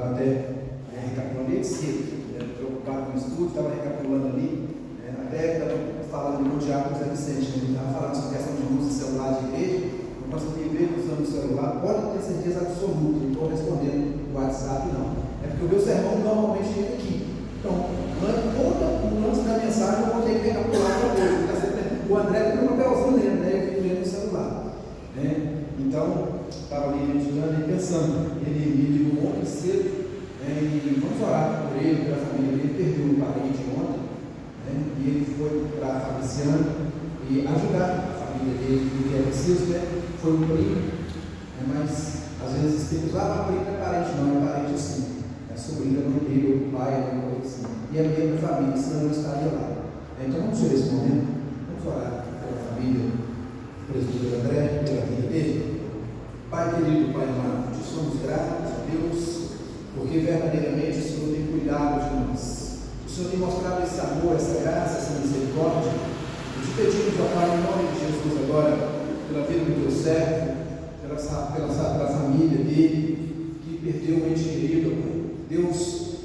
estava até recapitulando ele cedo, preocupado com o estudo, estava recapitulando ali, até estava falando no Diácono Zé Vicente, ele estava falando sobre a questão de uso de celular de igreja. Nós viver usando o celular, pode ter certeza absoluta, não estou respondendo no WhatsApp, não. É porque o meu sermão normalmente chega aqui. Então, o lance da mensagem eu vou ter que recapitular para hoje. O André tem um papelzinho lendo, né? Eu fico lendo no celular. Então, estava ali meditando e pensando. Ele me ligou ontem cedo, e vamos orar por ele, pela família dele. Ele perdeu um parente ontem, e ele foi para a Fabriciana e ajudar a família dele, que é preciso, Foi um primo, mas às vezes tem que usar primo não é parente, não, é parente assim. É sobrinha do dele, o pai, alguma coisa assim. E é membro da família, senão não estaria lá. Então vamos ver esse momento, vamos orar pela família do presbítero André, pela vida dele. Pai querido, Pai amado, te somos gratos a Deus, porque verdadeiramente o Senhor tem cuidado de nós. O Senhor tem mostrado esse amor, essa graça, essa misericórdia. E te pedimos, ó Pai, em nome de Jesus agora, pela vida do teu servo, pela família dele, que perdeu um ente querido, Pai. Deus,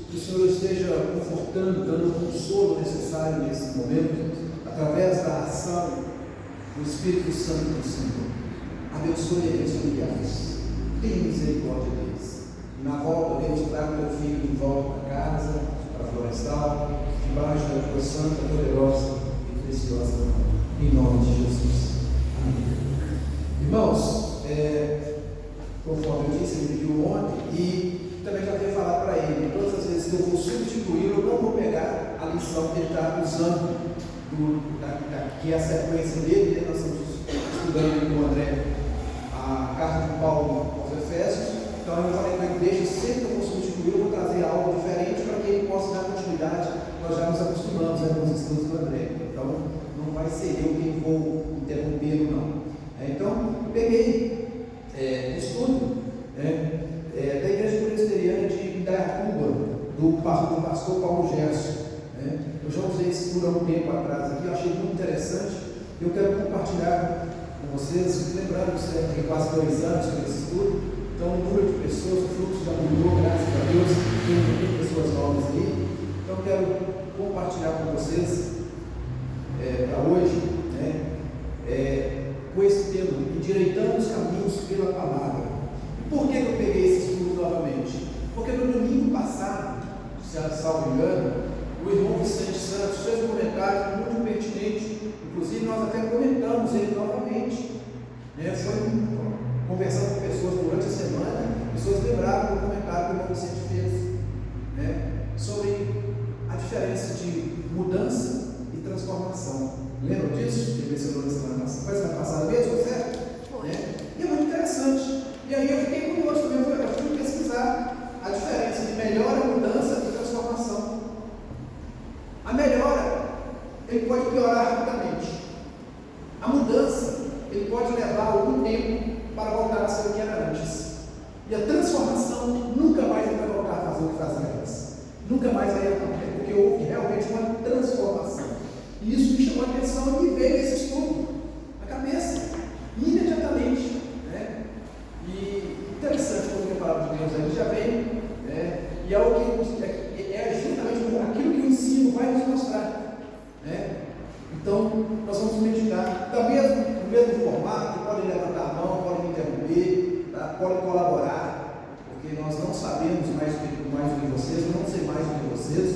que o Senhor esteja confortando, dando o consolo necessário nesse momento, através da ação do Espírito Santo do Senhor. Abençoe aqueles familiares, tenha misericórdia deles. E na volta, Deus, traga o teu filho de volta para casa, para a Florestal, debaixo da tua santa, poderosa e preciosa mão. Em nome de Jesus. Amém. Irmãos, conforme eu disse, ele viu ontem e também já tenho falado para ele, todas as vezes que eu vou substituí-lo, eu não vou pegar a lição que ele está usando, que é a sequência dele, nós estamos estudando com o André a carta de Paulo aos Efésios, então eu falei para ele, deixa, sempre que eu vou substituí-lo, eu vou trazer algo diferente para que ele possa dar continuidade. Nós já nos acostumamos com os estudos do André, então não vai ser eu quem vou interrompê-lo, não. Então, peguei o estudo da Igreja Presbiteriana de Indaiatuba, do pastor Paulo Gerson. Eu já usei esse estudo há um tempo atrás aqui, eu achei muito interessante. Eu quero compartilhar com vocês, lembrando que tem quase 2 anos com esse estudo, então o número de pessoas, o fluxo já mudou, graças a Deus, tem muitas pessoas novas aí. Então, eu quero compartilhar com vocês para hoje, com esse tema, endireitando os caminhos pela palavra. E por que eu peguei esse estudo novamente? Porque no domingo passado, se salvo engano, o irmão Vicente Santos fez um comentário muito pertinente, inclusive nós até comentamos ele novamente, foi conversando com pessoas durante a semana, pessoas lembraram do comentário que o irmão Vicente fez, sobre a diferença de mudança e transformação. Lembram disso? Que mencionou na semana passada. Foi semana passada mesmo, certo? E é muito interessante. E aí eu fiquei curioso também, eu fui pesquisar a diferença de melhora, mudança e transformação. A melhora, ele pode piorar rapidamente. A mudança, ele pode levar algum tempo para voltar a ser o que era antes. E a transformação, nunca mais ele vai voltar a fazer o que fazia antes. Nunca mais vai acontecer, porque houve realmente uma transformação. E isso me chamou a atenção e me veio esse estudo na cabeça, imediatamente. E interessante quando a palavra de Deus aí já vem, e é justamente aquilo que o ensino vai nos mostrar. Então, nós vamos meditar, no mesmo formato, podem levantar a mão, podem me interromper, tá? Podem colaborar, porque nós não sabemos mais do que vocês, eu não sei mais do que vocês,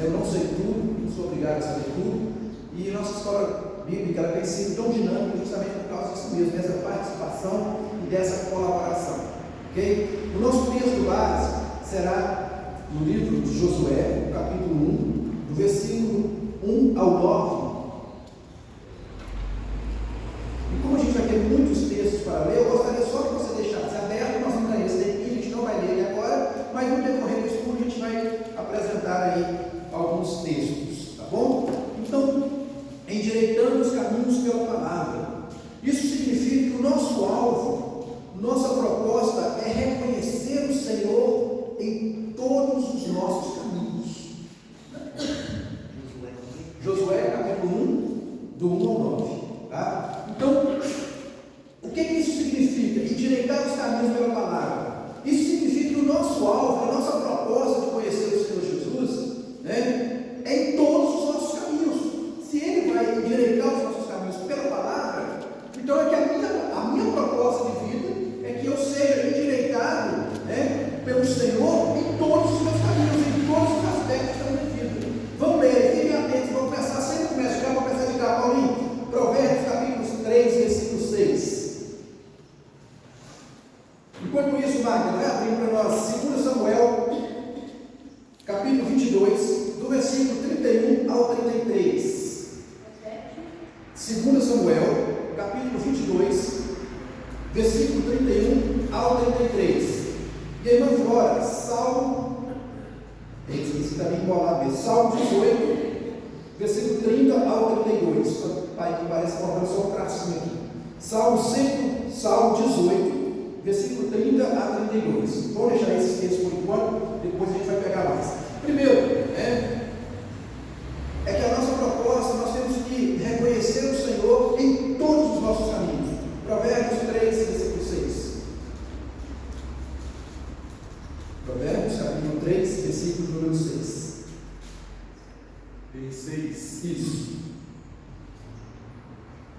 eu não sei tudo, não sou obrigado a saber tudo. E nossa escola bíblica ela tem sido tão dinâmica justamente por causa disso mesmo, dessa participação e dessa colaboração. Okay? O nosso texto base será no livro de Josué, no capítulo 1, do versículo 1 ao 9. E como a gente vai ter muitos textos para ler, eu gostaria só que você deixasse aberto, nós vamos ler esse daqui, a gente não vai ler ele agora, mas no decorrer do estudo a gente vai apresentar aí alguns textos, tá bom? Então, endireitando os caminhos pela palavra. Isso significa que o nosso alvo, nossa proposta é reconhecer o Senhor em todos os nossos caminhos. Josué capítulo 1, do 1 ao 9. Tá? Então, o que isso significa? Endireitar os caminhos pela palavra. Isso significa que o nosso alvo, a nossa pelo Senhor em todos os meus caminhos, em todos os aspectos da minha vida. Vamos ler, fiquem atentos, vamos começar, sempre começa, já vou começar de cá, Paulinho. Provérbios capítulo 3, versículo 6. Enquanto isso, Magda, vai abrindo para nós 2 Samuel, capítulo 22, do versículo 31 ao 33. 2 Samuel, capítulo 22, versículo 31 ao 33. E a irmã Flora, Salmo, esqueci também embolado mesmo, Salmo 18, versículo 30 ao 32. Pai, que parece faltando só um tracinho aqui. Salmo 18, versículo 30 a 32. Vou deixar esses textos por enquanto, depois a gente vai pegar mais. Primeiro, é que a nossa proposta, nós temos que reconhecer o Senhor em todos os nossos caminhos. Provérbios 3, versículo 6. Provérbios, capítulo 3, versículo número 6. Em 6. Isso.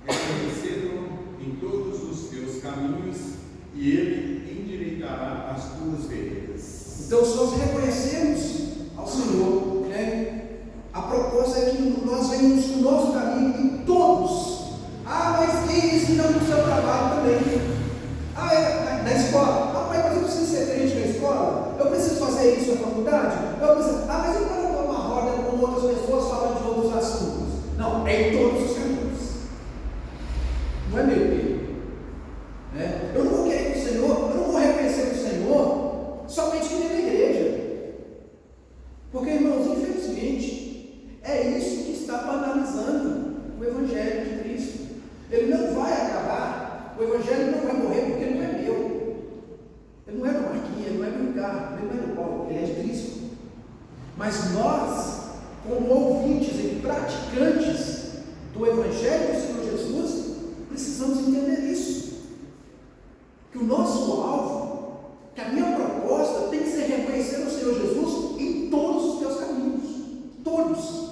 Reconhecê-lo em todos os teus caminhos, e ele endireitará as tuas veredas. Então, se nós reconhecemos ao Senhor, a proposta é que nós venhamos no nosso caminho em todos. Mas quem ensina no seu trabalho também? Na escola? Mas eu preciso ser crente na escola? Eu preciso fazer isso na faculdade? Mas e quando eu estou numa roda com outras pessoas falando de outros assuntos? Não, é em todos os caminhos. Não é meio termo. Eu não vou querer que o Senhor, eu não vou reconhecer o Senhor somente que dentro da igreja. Porque, irmãos, infelizmente, é isso que está banalizando o Evangelho de Cristo. Ele não vai acabar, o Evangelho não vai morrer porque ele não é meu. Ele não é do Marquinhos, ele não é do Ricardo, ele não é do Paulo, ele é de Cristo. Mas nós, como ouvintes e praticantes do Evangelho do Senhor Jesus, precisamos entender isso. Que o nosso alvo, que a minha proposta tem que ser reconhecer o Senhor Jesus em todos os teus caminhos. Todos.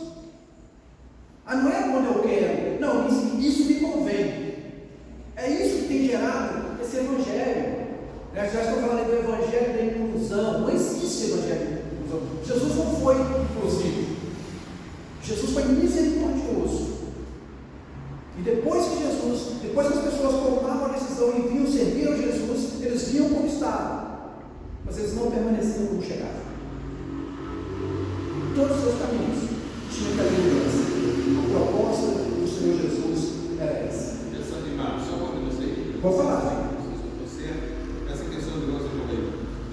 Não é quando eu quero. Não, isso me convém. É isso que tem gerado esse Evangelho. Já estou falando do Evangelho da inclusão. Não existe Evangelho da inclusão. Jesus não foi inclusivo. Jesus foi misericordioso. E depois que as pessoas tomavam a decisão e vinham servir a Jesus, eles vinham como estavam, mas eles não permaneciam como chegavam. Em todos os seus caminhos tinha que haver mudança. A proposta do Senhor Jesus era essa. Essa animada, só quando eu sei. Vou falar, filho. Não sei se eu estou certo. Essa questão de nós falei,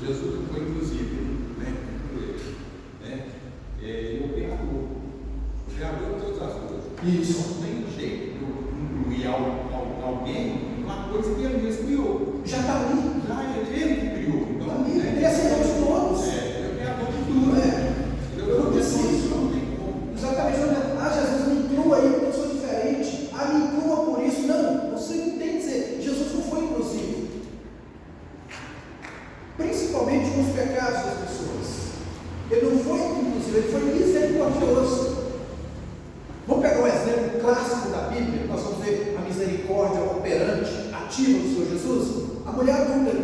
Jesus não foi inclusive, Ele é o Criador de todas as coisas. Isso. Não tem jeito de incluir alguém numa coisa que ele mesmo criou. Já está ali. Ele que criou. Então, Ele é Senhor de todos. Ele é o Criador de tudo. Eu não preciso. Não tem como. Exatamente. Jesus, me inclua aí, porque eu sou diferente. Me inclua por isso. Não, você não tem que dizer. Jesus não foi inclusivo. Principalmente com os pecados das pessoas. Ele não foi inclusivo, ele foi misericordioso. Vamos pegar um exemplo clássico da Bíblia, nós vamos ver a misericórdia operante, ativa do Senhor Jesus. A mulher adúltera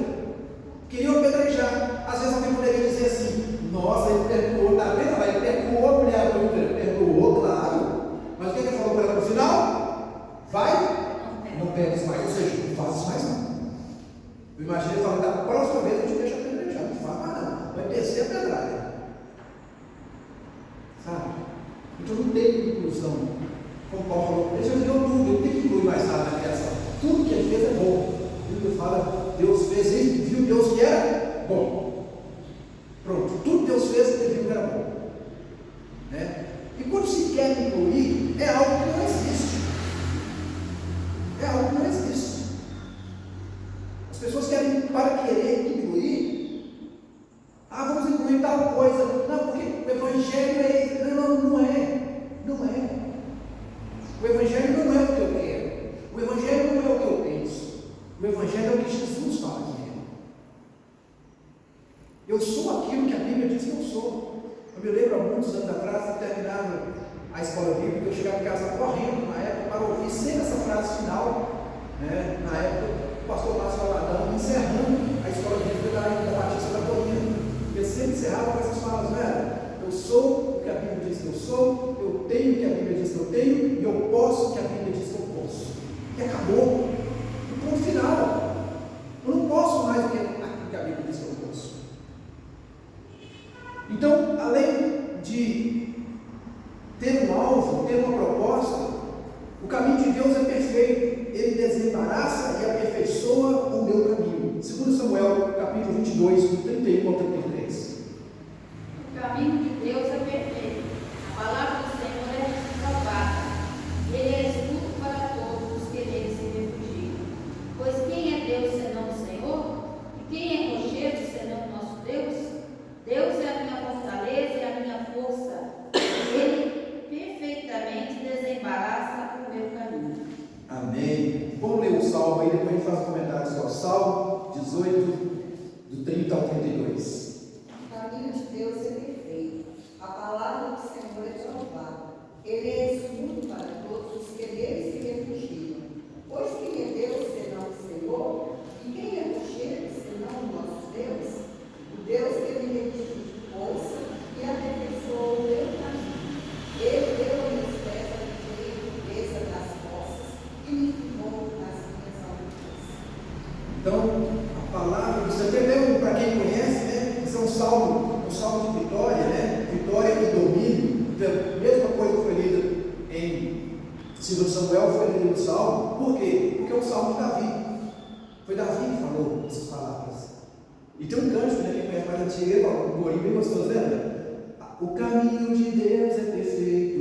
queria apedrejar. Às vezes alguém poderia dizer assim: nossa, ele perdoou, está vendo? Ele perdoou a mulher adúltera. Perdoou, claro. Mas o que ele falou para ela no final? Vai, não pegues mais, ou seja, não fazes mais não. Imagina ele falando: da próxima vez eu te deixo apedrejar, não faz mais não, vai descer a pedrada. Sabe? Então não tem inclusão. Como Paulo falou, ele já criou tudo, ele tem que incluir mais nada na criação. Tudo que ele fez é bom. A Bíblia fala, Deus fez e viu Deus que era bom. Pronto, tudo que Deus fez, ele viu que era bom. E quando se quer incluir, é algo que não existe. É algo que não existe. As pessoas querem, para querer incluir, vamos incluir tal coisa. Não, porque o Evangelho é. Não é. Não é. O Evangelho não é o que eu quero. O Evangelho não é o que eu penso. O Evangelho é o que Jesus fala que é. Eu sou aquilo que a Bíblia diz que eu sou. Eu me lembro há muitos anos atrás, terminava a escola bíblica, eu chegava em casa correndo na época para ouvir sempre essa frase final. Na época, o pastor Márcio Valadão encerrando a escola bíblica da Batista da Colina. tenho e eu posso o que a Bíblia diz que eu posso. E acabou. E ponto final. Eu não posso mais do que aquilo que a Bíblia diz que eu posso. Então, além de ter um alvo, ter uma proposta, o caminho de Deus é perfeito. Ele desembaraça e aperfeiçoa o meu caminho. 2 Samuel, capítulo 22, do 31 ao 33. O caminho de Deus é perfeito. A palavra do Senhor é salvada. Ele é escudo para todos os que nele se refugiam. Pois quem é Deus senão o Senhor? E quem é rochedo senão o nosso Deus? Deus é a minha fortaleza e a minha força. Ele perfeitamente desembaraça o meu caminho. Amém. Vamos ler o Salmo aí, depois a gente faz um comentário sobre o Salmo 18, do 30 ao 32. O caminho de Deus é perfeito. A palavra do Senhor é provada. Ele é escudo para todos os que nele se refugiam. Pois quem é Deus senão o Senhor? E quem é rochedo senão o nosso Deus? O Deus que me restitui força e aperfeiçoou o meu caminho. Ele deu a meus pés a firmeza das costas e me firmou nas minhas alturas. Então, a palavra, você entendeu? Para quem conhece, né? Isso é um salmo de vitória, né? Vitória e domínio. Então, a mesma coisa que foi lida em 2 Samuel, foi lida no Salmo. Por quê? Porque é um salmo de Davi. Foi Davi que falou essas palavras. E tem um cântico, né? Quem conhece mais antigo, ele fala, um corinho bem gostoso, lembra? O caminho de Deus é perfeito,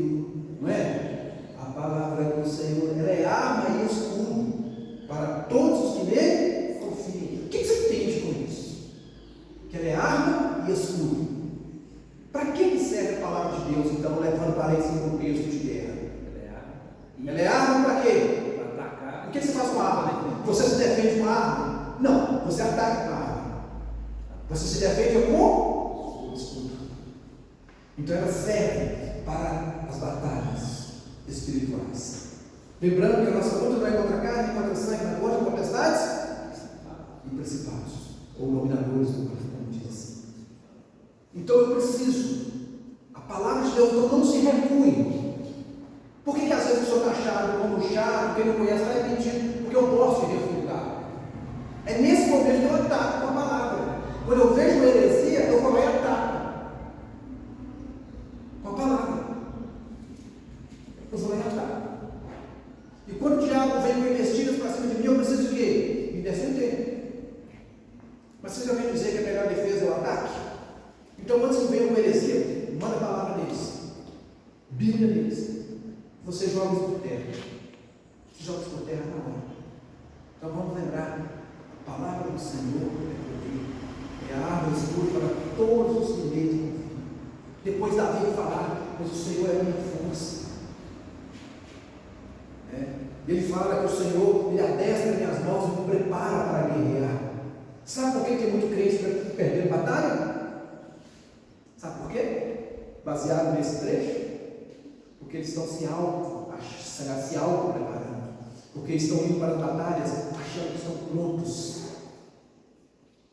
não é? A palavra do Senhor, ela é arma e escudo para todos os que nele confiam. O que você entende com isso? Que ela é arma e escudo. Para que serve a palavra de Deus, então, levando para esse contexto de guerra? Ela é arma para quê? Para atacar. O que você faz com a arma? Você se defende com a arma? Não, você ataca com a arma. Você se defende com o escudo. Então ela serve para as batalhas espirituais. Lembrando que a nossa luta não é contra a carne, contra a sangue, mas contra potestades e principados, ou dominadores do mundo, como diz assim. Então eu preciso, a palavra de Deus, então não se recue. Por que às vezes eu sou taxado como chato, quem não conhece, é mentira? Porque eu posso te refutar. É nesse momento que eu ataco com a palavra. Quando eu vejo uma heresia, eu vou lá e ataco. Com a palavra. Eu vou lá e ataco. E quando o diabo vem com investidas para cima de mim, eu preciso de quê? Me defender. Mas você já vem dizer que a melhor defesa é o ataque? Então, antes que venha uma heresia, manda a palavra deles. Bíblia deles. Você joga isso por terra. Você joga isso por terra na hora. Então vamos lembrar, a palavra do Senhor é poder. É a arma escura para todos os que nele confiam. Depois Davi vai falar, pois o Senhor é a minha força. Ele fala que o Senhor, Ele adestra minhas mãos e me prepara para guerrear. Sabe por que tem muito crente perdendo batalha? Sabe por quê? Baseado nesse trecho? Porque eles estão se auto-preparando. Porque eles estão indo para as batalhas achando que estão prontos,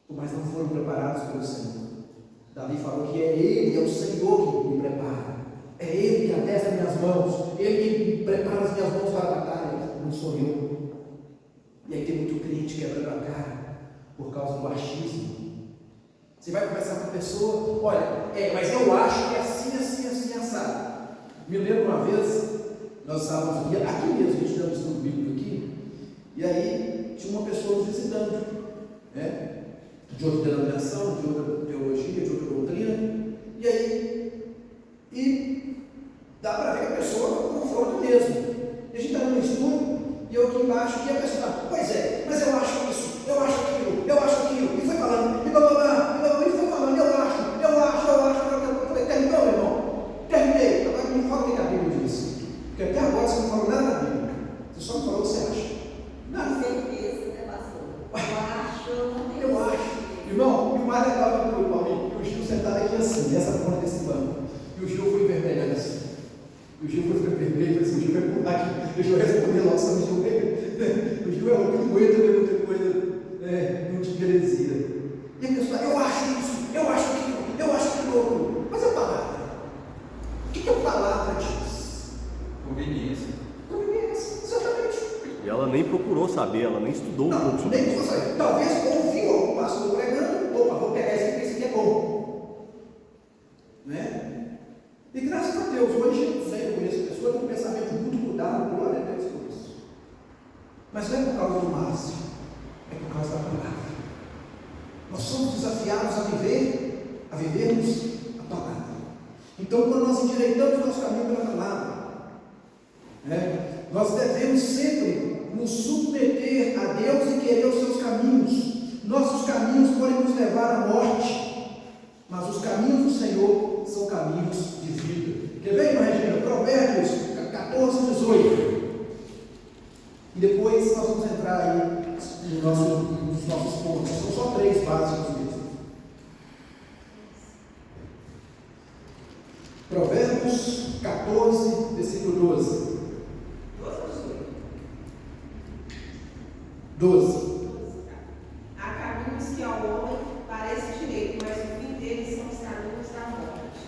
mas não foram preparados pelo Senhor. Davi falou que é Ele, é o Senhor que me prepara. É Ele que adestra minhas mãos, Ele que prepara as minhas mãos para a batalha, não sou eu. E aí tem muito crente quebrando a cara por causa do achismo. Você vai conversar com a pessoa, olha, mas eu acho que é assim, assim, assim, assado. Me lembro uma vez, nós estávamos aqui mesmo, a gente deu um estudo bíblico aqui, e aí tinha uma pessoa nos visitando, né? De outra denominação, de outra teologia, de outra doutrina, e dá para ver que a pessoa está com confronto mesmo. E a gente está no estudo, e eu aqui embaixo, e a pessoa está, pois é, mas eu acho isso, eu acho aquilo, e foi falando, e foi falando, eu acho, terminou, meu irmão, terminei, agora me fala o que a Bíblia diz, porque até agora você não falou nada da Bíblia, você só me falou o que você acha. Com certeza, né, pastor? Eu acho. Irmão, e o mais legal foi o Gil sentado aqui assim, nessa ponta desse banco. E o Gil foi envermelhando assim. E o Gil foi ficando vermelho, eu falei assim, o Gil vai pular aqui, deixa eu responder logo, só o Gil veio. O Gil é o que não aguenta ver muita coisa, não de heresia. E a pessoa, eu acho isso, eu acho aquilo outro. Mas a palavra, o que a palavra diz? Conveniente. nem procurou saber, ela nem estudou um pouco sobre nem isso. saber. Talvez ouviu algum pastor pregando, opa, vou pegar esse aqui, esse aqui é bom. Né? E graças a Deus, hoje eu conheço pessoas com um pensamento muito mudado, glória a Deus por isso. Mas não é por causa do Márcio, é por causa da palavra. Nós somos desafiados a vivermos a palavra. Então, quando nós endireitamos nosso caminho pela palavra, nós devemos sempre nos submeter a Deus e querer os seus caminhos. Nossos caminhos podem nos levar à morte, mas os caminhos do Senhor são caminhos de vida. Quer ver, irmã Regina? Provérbios 14, 18. E depois nós vamos entrar aí nos nossos pontos. São só 3 básicos mesmo. Provérbios 14, versículo 12. 12. Há caminhos que ao homem parece direito, mas o fim deles são os caminhos da morte.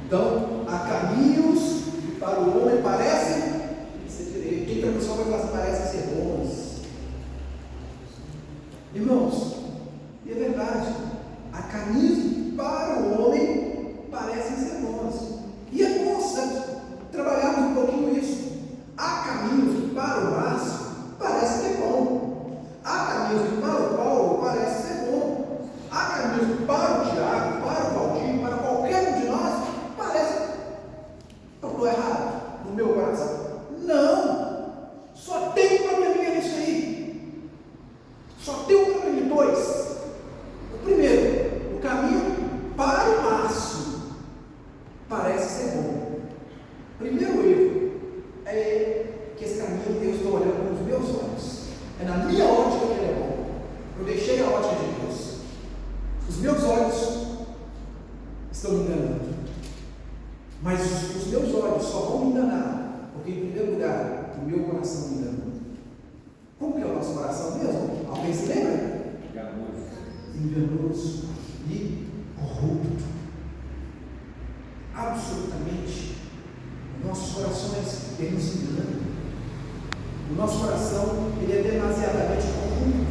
Então, há caminhos que para o homem parecem ser direito. Quem tradução vai falar assim, parecem ser bons. Irmãos, e é verdade, há caminhos que para o homem parecem ser bons. E é bom, sabe, trabalharmos um pouquinho isso. Há caminhos que para o Márcio parece que é bom. Há caminhos que para o Paulo parece ser bom. Há caminhos que para o Tiago, para o Valdir, para qualquer um de nós, parece. Eu estou errado no meu coração? Não! Só tem um probleminha nisso aí. Só tem um problema de 2. O primeiro, o caminho para o Márcio parece ser bom. Primeiro erro é que esse caminho Deus está olhando com os meus olhos. É na minha ótica que ele é bom. Eu deixei a ótica de Deus. Os meus olhos estão me enganando. Mas os meus olhos só vão me enganar, porque em primeiro lugar, o meu coração me engana. Como que é o nosso coração mesmo? Alguém se lembra? Enganoso e corrupto. Absolutamente. Nossos corações, eles nos enganam. O nosso coração, ele é demasiadamente corrupto.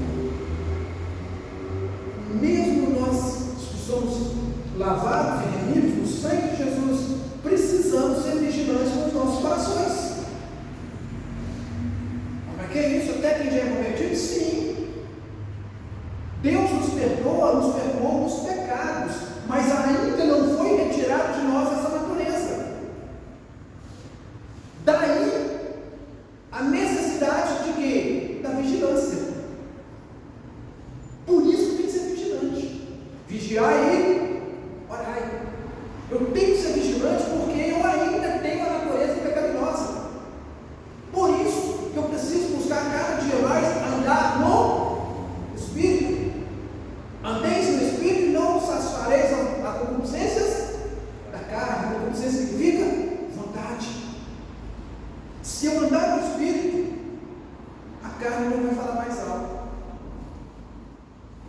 Mesmo nós que somos lavados e remidos no sangue de Jesus, precisamos ser vigilantes com os nossos corações. Mas que é isso? Até quem já é convertido? Sim. Deus nos perdoou nos pecados, mas ainda não foi retirado de nós essa natureza. Daí a necessidade de quê? Da vigilância. Por isso que tem que ser vigilante. Vigiar e orai. Eu tenho que ser vigilante porque eu ainda tenho a natureza pecaminosa. Por isso que eu preciso buscar cada dia mais andar no Espírito. Andeis no Espírito e não satisfareis as concupiscências da carne. A concupiscência significa vontade. Se eu andar no Espírito, a carne não vai falar mais alto.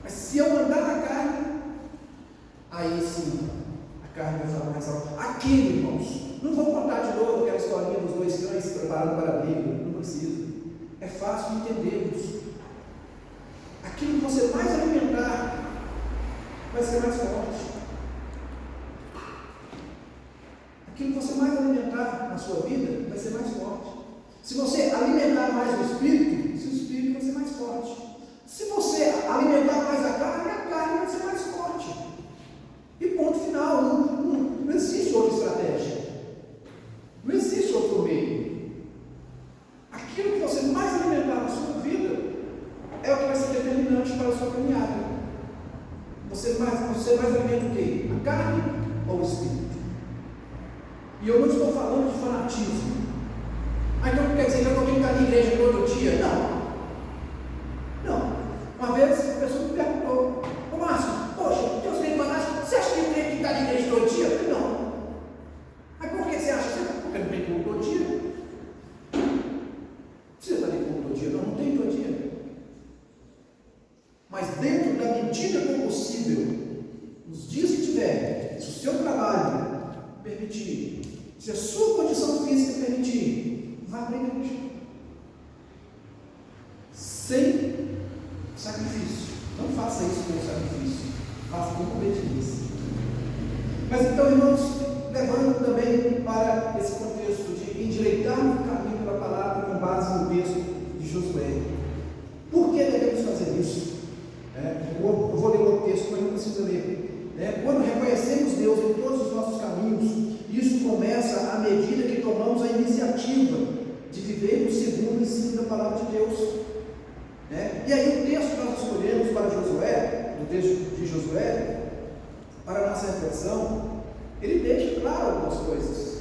Mas se eu andar na carne, aí sim, a carne vai falar mais alto. Aquilo, irmãos, não vou contar de novo aquela historinha dos 2 cães se preparando para a briga, não precisa. É fácil de entendermos. Aquilo que você mais alimentar, vai ser mais forte. Aquilo que você mais alimentar na sua vida, vai ser mais forte. Se você alimentar mais o Espírito vai ser mais forte. Se você alimentar mais a carne vai ser mais forte. E ponto final. Não existe outra estratégia. Não existe outro meio. Aquilo que você mais alimentar na sua vida é o que vai ser determinante para a sua caminhada. Você mais alimenta o quê? A carne ou o Espírito? E eu não estou falando de fanatismo. Então quer dizer que eu não tenho que estar na igreja todo dia? Não. Uma vez a pessoa me perguntou: ô Márcio, poxa, Deus tem fanático, você acha que eu tenho que estar na igreja todo dia? Eu falei: não. Mas por que você acha? Porque não tem culto todo dia. Você está em culto todo dia? Não tem todo dia. Mas dentro da medida que possível, nos dias que tiver, se o seu trabalho permitir, se a sua condição física permitir, vá para a igreja. Mas então, irmãos, levando também para esse contexto de endireitarmos o caminho pela palavra com base no texto de Josué. Por que devemos fazer isso? Eu vou ler o texto, mas não precisa ler. Quando reconhecemos Deus em todos os nossos caminhos, isso começa à medida que tomamos a iniciativa de vivermos segundo o ensino da palavra de Deus. E aí o texto que nós escolhemos para Josué, o texto de Josué, para a nossa reflexão, ele deixa claro algumas coisas.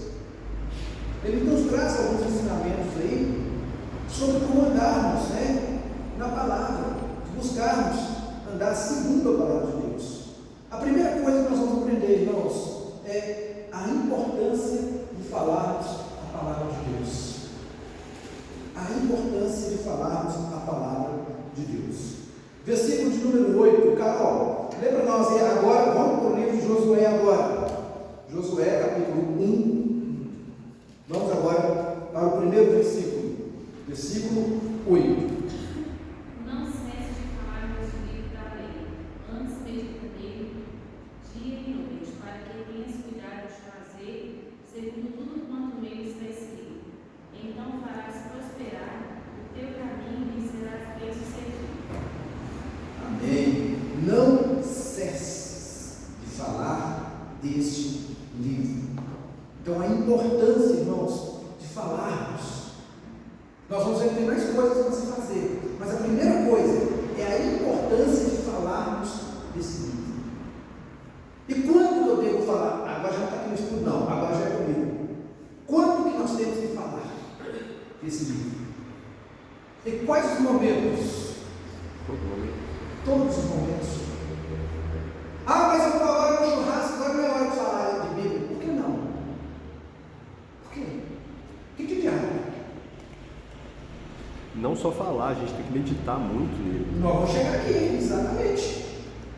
Ele nos traz alguns ensinamentos aí sobre como andarmos na palavra, buscarmos andar segundo a palavra de Deus. A primeira coisa que nós vamos aprender, irmãos, é a importância de falarmos a palavra de Deus. A importância de falarmos a palavra de Deus. Versículo de número 8, Carol, lê para nós aí agora, vamos para o livro de Josué agora. Josué, capítulo 1. Vamos agora para o primeiro versículo. Versículo 8. Não cesse de falar neste livro da lei, antes medita nele, dia e noite, para que tenhas cuidado de fazer, segundo tudo quanto nele está escrito. Então farás prosperar o teu caminho e serás bem-sucedido. Amém. Não cesse de falar deste livro. Então a importância, irmãos, de falarmos. Nós vamos ver que tem mais coisas para se fazer, mas a primeira coisa é a importância de falarmos desse livro. E quando que eu devo falar? Agora já não está aqui no estudo, não, agora já é comigo. Quando que nós temos que falar desse livro? E quais os momentos? Todos os momentos. Mas eu estou agora no churrasco, agora não é hora de falar de Bíblia. Por que não? Por quê? O que diabo? Não só falar, a gente tem que meditar muito nele. Nós vamos chegar aqui, exatamente.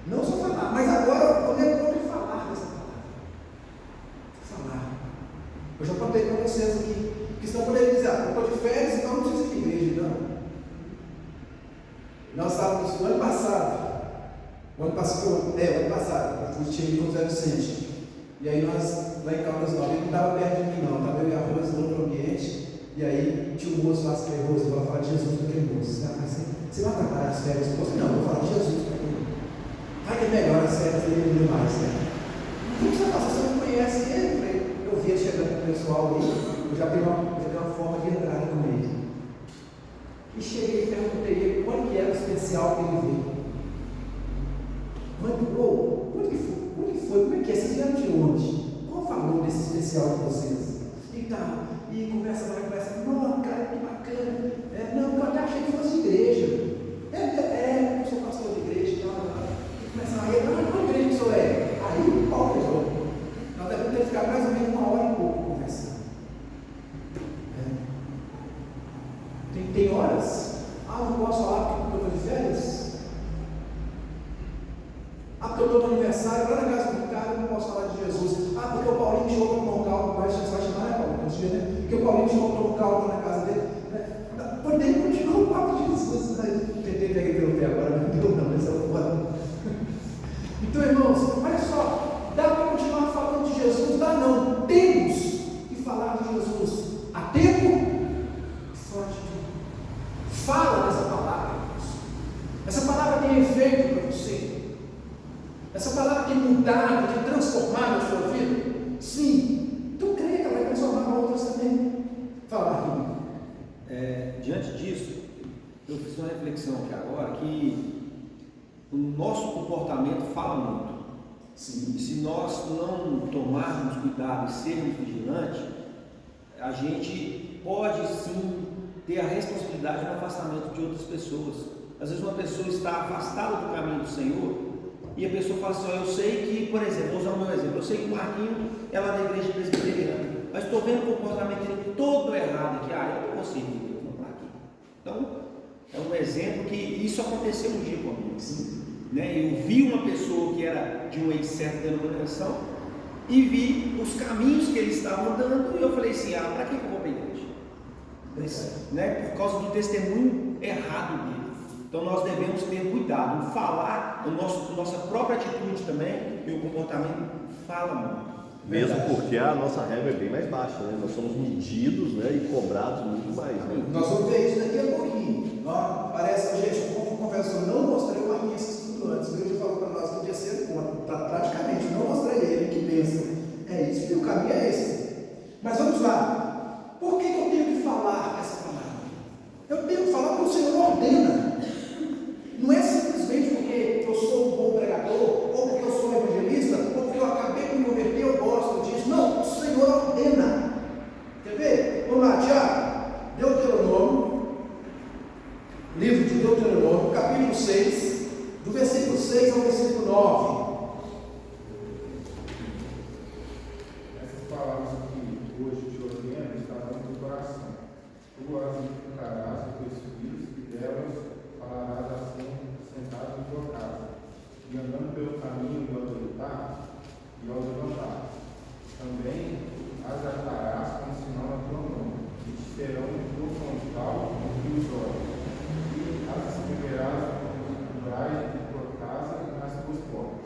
Não só falar, mas agora eu lembro de falar dessa palavra. Falar. Eu já contei para vocês aqui, que estão podendo dizer, eu estou de férias, então não preciso ir de igreja, não. Nós estávamos no ano passado, eu fui com o Zé Vicente, e aí nós, lá em Caldas Novas, ele não estava perto de mim não, estava eu e a Rosa no outro ambiente, e aí tinha um moço lá, que falei, Rosa, eu vou falar de Jesus para aquele moço. Você vai atrapalhar as férias? Não, eu vou falar de Jesus para aquele moço. Vai que é melhor as férias dele demais, Não precisa passar, você não conhece ele. Eu vi ele chegando com o pessoal ali, eu já tenho uma forma de entrar com ele. E cheguei e perguntei ele quando que era o especial que ele veio. Quando que foi? Como é que é? Vocês vieram de onde? Qual o valor desse especial de vocês? E conversa, não, cara, que bacana. Não, eu até achei que fosse de igreja. Eu sou pastor de igreja e tal. E começava a ir, qual igreja que o senhor é? Aí o pau pegou. Nós devemos ter ficado mais ou menos 1 hora e pouco conversando. Tem horas? Não posso falar porque eu estou de férias? Porque eu estou no aniversário, lá na casa do cara, eu não posso falar de Jesus. Porque o Paulinho chegou para tomar um caldo, vai chamar, né, Paulo? Porque o Paulinho chegou para tomar um caldo na casa dele. Podemos continuar o papo de Jesus. Tentei pegar pelo pé agora, mas não deu não, mas eu vou. Então, irmãos, olha só, dá para continuar falando de Jesus? Dá não. Temos que falar de Jesus a tempo e fora de tempo. Fala dessa palavra, irmãos. Essa palavra tem efeito para você. Essa palavra tem mudado, tem transformado a sua vida? Sim. Então creia que ela vai transformar outras também. Fala, Marquinhos. Diante disso, eu fiz uma reflexão aqui agora que o nosso comportamento fala muito. Sim. E se nós não tomarmos cuidado e sermos vigilantes, a gente pode sim ter a responsabilidade no afastamento de outras pessoas. Às vezes uma pessoa está afastada do caminho do Senhor e a pessoa fala assim, eu sei que, por exemplo, vou usar o meu exemplo, eu sei que o Marquinhos é lá da igreja presbiteriana, mas estou vendo o comportamento dele todo errado aqui, eu não consigo entender o Marquinhos. Então, é um exemplo que isso aconteceu um dia comigo. Eu vi uma pessoa que era de uma certa denominação e vi os caminhos que ele estava andando e eu falei assim, para que eu vou para a igreja? Por causa do testemunho errado dele. Então nós devemos ter cuidado em falar, nossa própria atitude também, e o comportamento fala muito. Mesmo porque a nossa régua é bem mais baixa, né? Nós somos medidos, né, e cobrados muito mais. Né? Nós vamos ver isso daqui a pouquinho. Parece que, gente, eu confesso que eu não mostrei o Marquinhos estudo antes. O Deus falou para nós que no terceiro ponto, praticamente, não mostrei ele, que pensa. É isso, e o caminho é esse. Mas vamos lá. Por que eu tenho que falar essa palavra? Eu tenho que falar porque o Senhor ordena. Não é simplesmente porque eu sou um bom pregador, ou porque eu sou um evangelista, ou porque eu acabei de me converter, eu gosto disso. Não, o Senhor ordena. Quer ver? Vamos lá, Tiago. Deuteronômio, livro de Deuteronômio, capítulo 6, do versículo 6 ao versículo 9. Essas palavras que hoje te ordeno estarão no teu coração. Tu as inculcarás a teus filhos, e delas falarás assim, sentado em tua casa, e andando pelo caminho e ao deitar e ao levantar. Também as atarás como sinal na tua mão, e te serão no teu frontal e os olhos, e as escreverás nos umbrais de tua casa e nas tuas portas.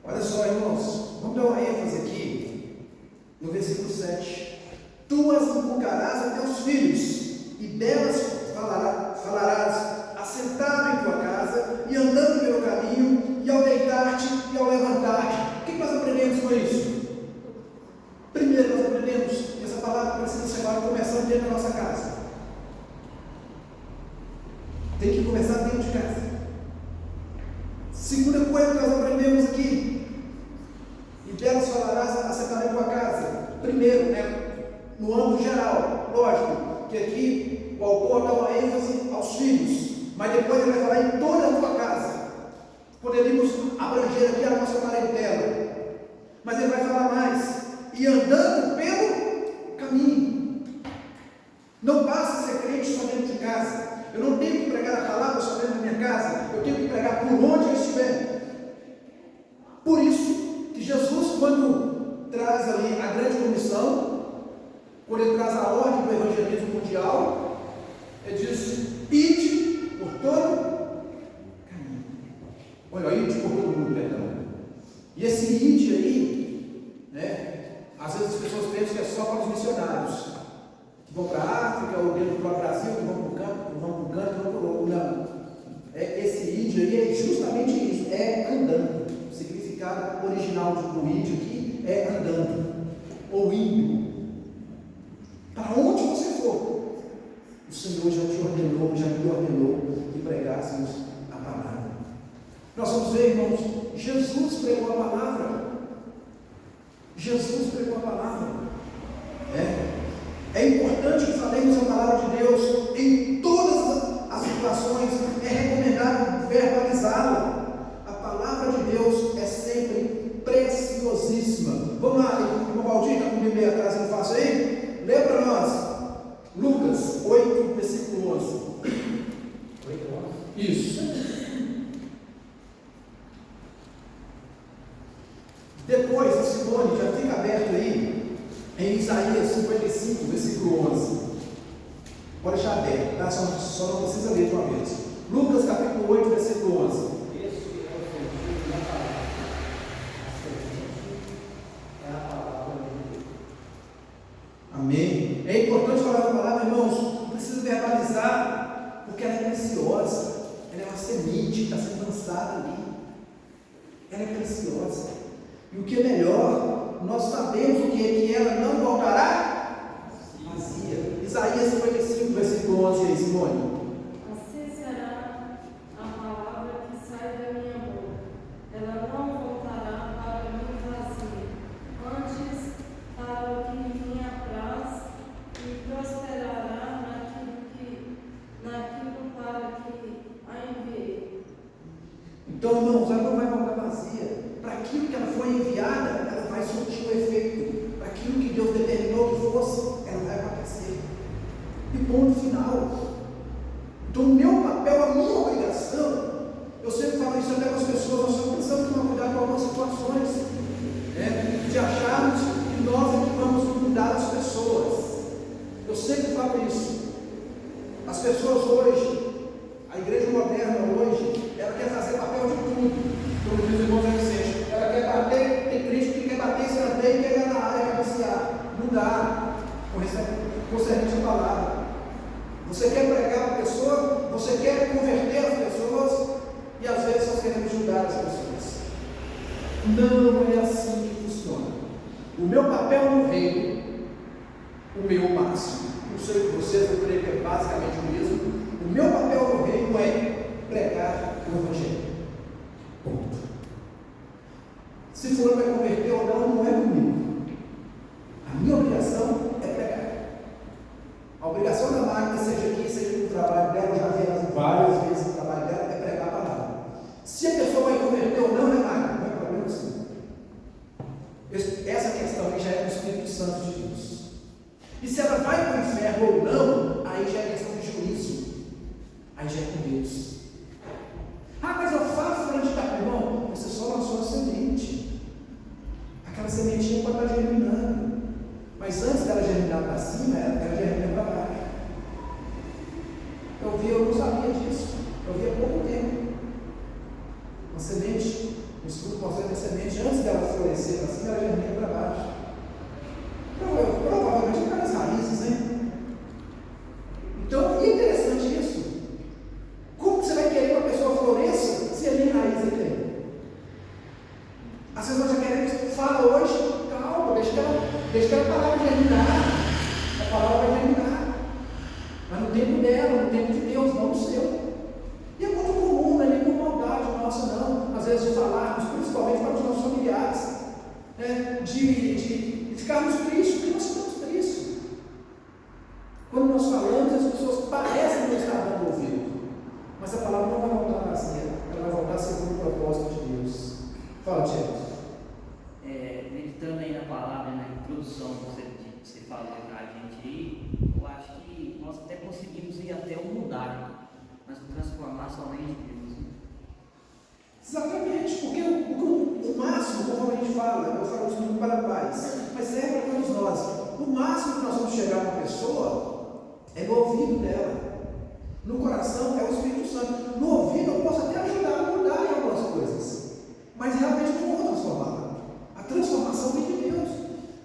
Olha só, irmãos, vamos dar uma ênfase aqui no versículo 7. Tu as inculcarás a teus filhos, e delas falarás assentado em tua casa, e andando pelo caminho, e ao deitar-te e ao levantar-te. O que nós aprendemos com isso? Primeiro, nós aprendemos que essa palavra precisa ser começando dentro da nossa casa. Tem que começar dentro de casa. Segunda coisa que nós aprendemos aqui, e delas falarás assentado em tua casa. Primeiro, no âmbito geral, lógico, que aqui o autor dá uma ênfase aos filhos, mas depois ele vai falar em toda a tua casa. Poderíamos abranger aqui a nossa parentela, mas ele vai falar mais, e andando pelo caminho. Não basta ser crente só dentro de casa. Eu não tenho que pregar a palavra só dentro da minha casa, eu tenho que pregar por onde eu estiver. Por isso que Jesus, quando traz ali a grande comissão, quando ele traz a ordem do evangelismo mundial, ele diz: ide por todo caminho. Olha, ide por todo mundo, perdão. E esse ide aí, às vezes as pessoas pensam que é só para os missionários, que vão para a África, ou dentro do próprio Brasil, que vão para o campo, que vão para o canto, que vão para o outro. Não. Esse ide aí é justamente isso, é andando. O significado original do ide aqui é andando, ou indo. Para onde você for, o Senhor já te ordenou, já me ordenou que pregássemos a palavra. Nós vamos ver, irmãos, Jesus pregou a palavra. Jesus pregou a palavra. É importante que falemos a palavra de Deus em todas as situações. É recomendado verbalizá-la. A palavra de Deus é sempre preciosíssima. Vamos lá, irmão Valdir, está com o bebê atrás, não faço aí? Lê para nós, Lucas 8, versículo 11. 8, 11? Isso. Depois, a Simone, já fica aberto aí, em Isaías 55, versículo 11. Pode deixar aberto, tá? Só não precisa ler de uma vez. Lucas capítulo 8, versículo 11. Amém. É importante falar a palavra, irmãos. Não precisa verbalizar, porque ela é preciosa. Ela é uma semente que está sendo lançada ali. Ela é preciosa. E o que é melhor, nós sabemos o que é que ela não voltará vazia. Isaías 55, versículo 11 aí, Simone. Assim será a palavra que sai da minha boca. Ela não voltará para mim vazia. Antes, para o que me apraz, e prosperará naquilo para que a enviei. Então, irmãos, ela não vai voltar vazia. Para aquilo que ela foi enviada, ela vai surtir um efeito. Para aquilo que Deus determinou que fosse, ela vai acontecer. E ponto final. Então, o meu papel, a minha obrigação, eu sempre falo isso até com as pessoas, nós só precisamos tomar cuidado com algumas situações, de acharmos que nós é que vamos mudar as pessoas. Eu sempre falo isso. As pessoas hoje mudar concernente à palavra. Você quer pregar para a pessoa, você quer converter as pessoas, e às vezes nós queremos ajudar as pessoas. Não é assim que funciona. O meu papel no reino, o meu máximo, não sei o que vocês, eu creio que é basicamente o mesmo. O meu papel no reino é pregar o Evangelho. Ponto. Se for para converter ou não, não é comigo. A minha obrigação é pregar. A obrigação da Magda, seja aqui, seja no trabalho dela, eu já vi ela várias vezes no trabalho dela, é pregar a palavra. Se a pessoa vai converter ou não, né, Magda? Não é problema assim. Essa questão aí já é do Espírito Santo de Deus. E se ela vai para o inferno ou não, aí já é questão de juízo. Aí já é com Deus. Ah, mas eu faço frente de cá, irmão. Você só lançou a semente. Aquela sementinha pode estar germinando. Mas antes dela germinar para cima, ela germina para baixo. Eu não sabia disso. Eu vi há pouco tempo. Uma semente, um estudo mostrando a semente, antes dela florescer para cima, ela germina para baixo. Provavelmente está nas raízes, né? Então, é interessante isso. Como que você vai querer que uma pessoa floresça se ali raiz é tem? As pessoas já querem que fala hoje, calma, deixa que ela parar de germinar. A palavra vai germinar. Mas no tempo dela, no tempo de Deus, não no seu. E é muito comum, não é nem por maldade nossa, não. Às vezes de falarmos, principalmente para os nossos familiares, né? de ficarmos tristes, porque nós estamos tristes. Quando nós falamos, as pessoas parecem não estar dando ouvido. Mas a palavra não vai voltar vazia, ela vai voltar segundo o propósito de Deus. Fala, Tiago. Meditando aí na palavra, na introdução que você falou para a gente aí, eu acho que nós até conseguimos ir até o mudar, mas o transformar somente Deus. Né? Exatamente, porque o máximo, como a gente fala, eu falo isso muito para a paz, mas serve para todos nós. O máximo que nós vamos chegar na pessoa é no ouvido dela. No coração é o Espírito Santo. No ouvido eu posso até ajudar a mudar em algumas coisas, mas realmente não vou transformar. A transformação vem de Deus.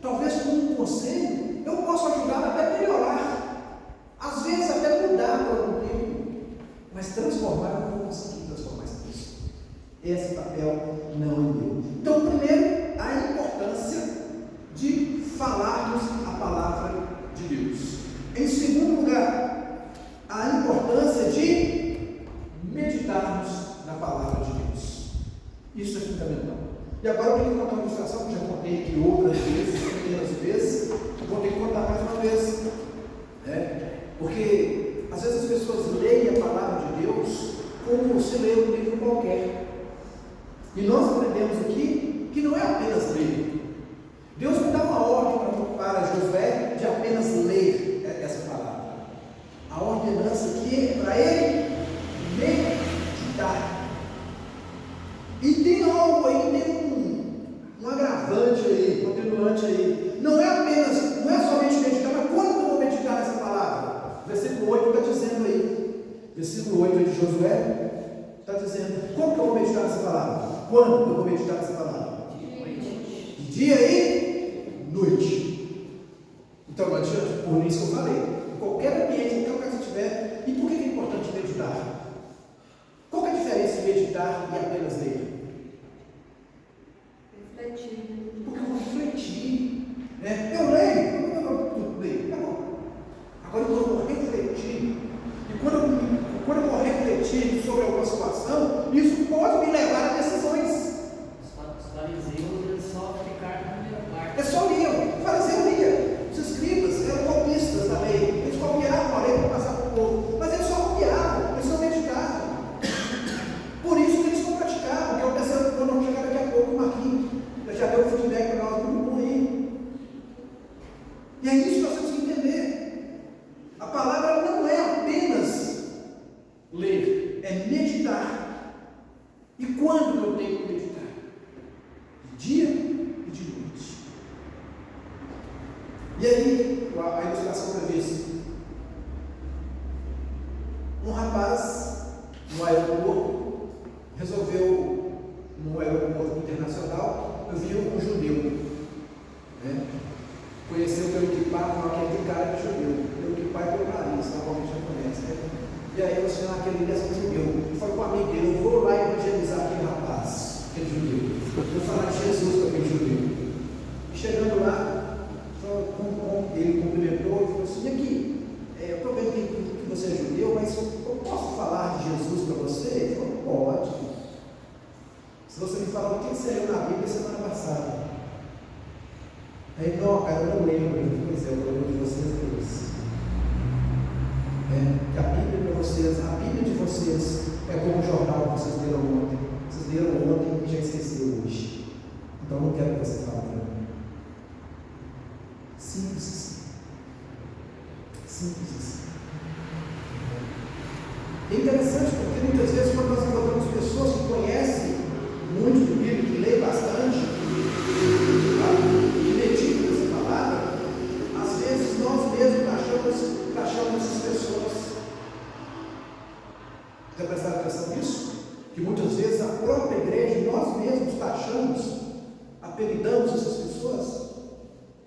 Talvez com um conselho eu possa ajudar até melhorar, às vezes até mudar por algum tempo, mas transformar eu não vou conseguir transformar essa pessoa. Esse papel não é meu. Então, primeiro, a importância de falarmos a palavra de Deus. Em segundo lugar, a importância de meditarmos na palavra de Deus. Isso é fundamental. E agora eu tenho que contar uma ilustração que já contei aqui outras vezes, pequenas vezes, vou ter que contar mais uma vez. Porque às vezes as pessoas leem a palavra de Deus como se lê um livro qualquer. E nós aprendemos aqui que não é apenas ler. Deus não dá uma ordem para Josué de apenas ler essa palavra. A ordenança aqui é para ele meditar. E tem algo aí, tem um agravante aí, um atenuante aí. Não é somente meditar, mas quando eu vou meditar nessa palavra? Versículo 8 está dizendo aí. Versículo 8 de Josué está dizendo: como que eu vou meditar nessa palavra? Quando eu vou meditar nessa palavra? De dia e noite. Então não adianta, por isso que eu falei. Em qualquer ambiente, em qualquer lugar que você estiver. E por que é importante meditar? Qual é a diferença de meditar e apenas ler? Refletir. Porque eu vou refletir. Né? Eu leio, tá bom. Agora eu vou refletir. E quando eu vou refletir sobre alguma situação, isso pode me levar a decisões. Os fariseus, eles só ficaram na primeira parte. É só liam. O fariseu lia. Os escribas eram copistas da lei. Eles copiavam a lei para passar para o povo. Mas eles só copiavam, eles não meditavam. Por isso que eles não praticavam, que é o terceiro ponto, vamos chegar daqui a pouco, o Marquinhos já deu o feedback para nós muito bom aí. E é isso que nós temos que entender. A palavra não é apenas ler, é meditar. E quando eu tenho que meditar? De dia e de noite. E aí, a ilustração prevista. Um rapaz no aeroporto resolveu, no aeroporto internacional, viu um judeu, né? Conheceu assim, aquele mesmo judeu. Ele falou com um amigo dele: eu vou lá evangelizar aquele rapaz, aquele judeu. Vou falar de Jesus para aquele judeu. E chegando lá, ele cumprimentou e falou assim: e aqui, eu estou vendo que você é judeu, mas eu posso falar de Jesus para você? Ele falou: pode. Se você me falar o que você leu na Bíblia semana passada. Aí, não, cara, eu não lembro. Pois é, o problema de vocês é esse. Que a Bíblia para vocês, a Bíblia de vocês é como o jornal que vocês leram ontem. Vocês leram ontem e já esqueceram hoje. Então não quero que você fale para mim. Simples assim. Simples assim. É interessante porque muitas vezes quando nós encontramos pessoas que conhecem muito de Bíblia, que leem bastante, e medita nessa palavra, às vezes nós mesmos achamos essas pessoas. Já prestaram atenção nisso? Que muitas vezes a própria igreja, nós mesmos taxamos, apelidamos essas pessoas,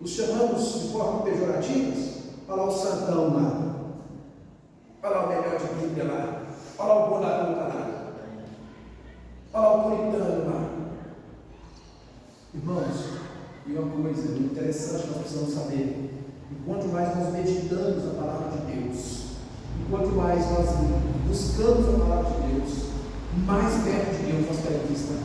os chamamos de forma pejorativa. Olha lá o santão lá, olha lá o melhor de Bíblia lá, olha lá o bonaruta lá, olha lá o puritano lá. Irmãos, e uma coisa interessante que nós precisamos saber: enquanto mais nós meditamos a palavra de Deus, enquanto mais nós buscamos a palavra de Deus, mais perto de Deus nós queremos estar.